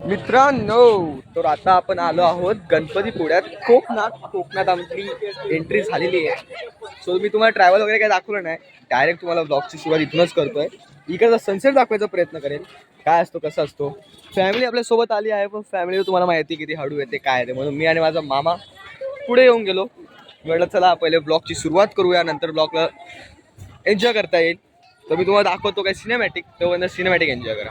मित्रांनो, तर आता आपण आलो आहोत गणपतीपुळ्यात. कोकणात आमची एंट्री झालेली आहे. सो मी तुम्हाला ट्रॅव्हल वगैरे काही दाखवलं नाही, डायरेक्ट तुम्हाला ब्लॉगची सुरुवात इथूनच करतोय. इकडचा सनसेट दाखवायचा प्रयत्न करेल, काय असतो कसा असतो. फॅमिली आपल्या सोबत आली आहे, पण फॅमिली तुम्हाला माहिती किती हळू येते काय आहे ते, म्हणून मी आणि माझा मामा पुढे येऊन गेलो. म्हटलं चला पहिले ब्लॉगची सुरुवात करूया, नंतर ब्लॉगला एन्जॉय करता येईल. तर मी तुम्हाला दाखवतो काय सिनेमॅटिक, तो सिनेमॅटिक एन्जॉय करा.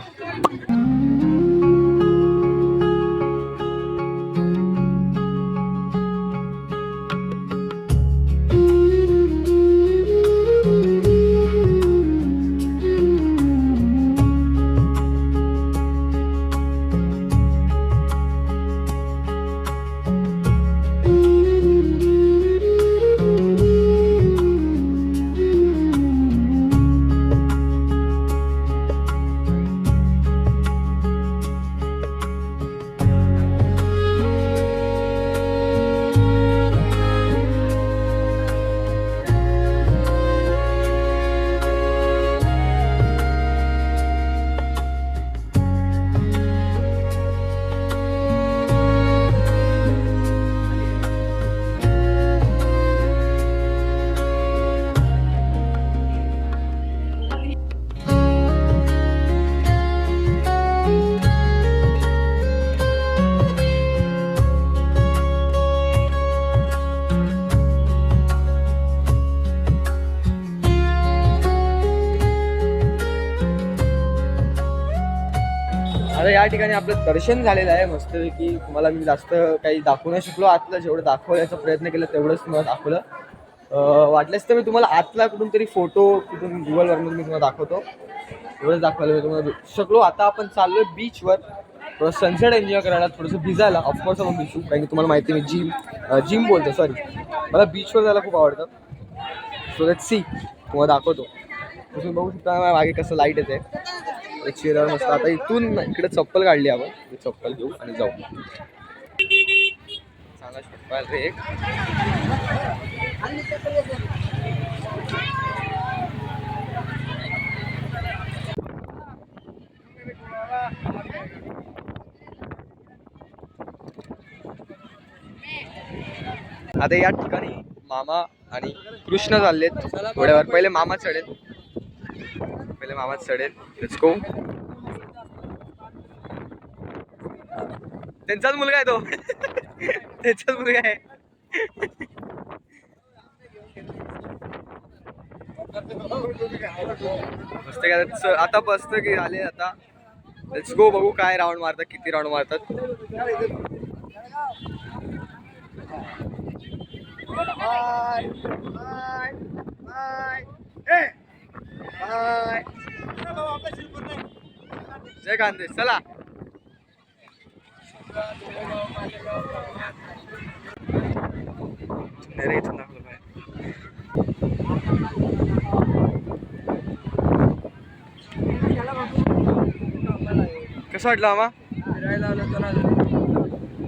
आता या ठिकाणी आपलं दर्शन झालेलं आहे मस्तपैकी. तुम्हाला मी जास्त काही दाखवू नाही शकलो आतलं, जेवढं दाखवण्याचा प्रयत्न केला तेवढंच तुम्हाला दाखवलं. वाटल्यास तर मी तुम्हाला आतला कुठून तरी फोटो कुठून गुगलवरून मी तुम्हाला दाखवतो, एवढंच दाखवायला मी तुम्हाला शकलो. आता आपण चाललोय बीचवर, थोडं सनसेट एन्जॉय करायला, थोडंसं भिजायला. ऑफकोर्स आपण भिजू, कारण की तुम्हाला माहिती आहे मी जिम बोलतो, सॉरी, मला बीचवर जायला खूप आवडतं. सो लेट्स सी, तुम्हाला दाखवतो. तुम्ही बघू शकता मागे कसं लाईट येते, चेहऱ्यावर मस्त. आता इथून इकडे चप्पल काढली आपण, चप्पल घेऊ आणि जाऊ. चांगला चप्पल रे एक. आता या ठिकाणी मामा आणि कृष्ण चाललेत. थोड्या वेळ पहिले मामा चढेल, लेट्स गो. त्यांचाच मुलगा आहे तो. त्यांचाच मुलगा आहे. मस्त काय आता बसत की आले. आता लेट्स गो, बघू काय राऊंड मारतात, किती राऊंड मारतात. जय खानदेश, चला. कसं वाटलं मामा?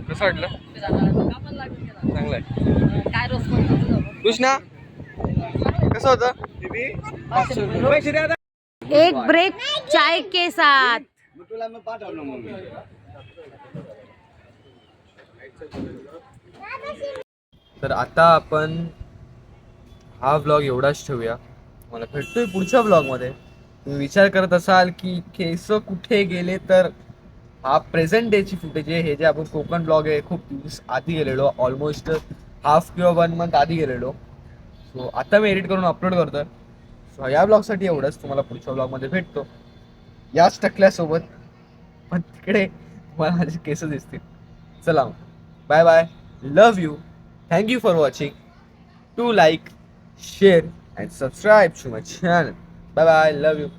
कसं वाटलं? चांगलं आहे. कृष्णा कसं होतं? एक ब्रेक चाय के साथ. तर आता आपण हा ब्लॉग एवढाच ठेवूया. मला भेटतोय पुढच्या ब्लॉगमध्ये. तुम्ही विचार करत असाल की केस कुठे गेले, तर हा प्रेझेंट डेची फुटेज आहे. हे जे आपण कोकण ब्लॉग आहे खूप दिवस आधी गेलेलो, ऑलमोस्ट हाफ किंवा 1 मंथ आधी गेलेलो. सो आता मी एडिट करून अपलोड करतोय. सो या ब्लॉगसाठी एवढंच. तुम्हाला पुढच्या ब्लॉगमध्ये भेटतो याच टकल्यासोबत, पण तिकडे तुम्हाला माझे केस दिसतील. चला, bye bye, love you, thank you for watching. Do like, share and subscribe to my channel. Bye bye, love you.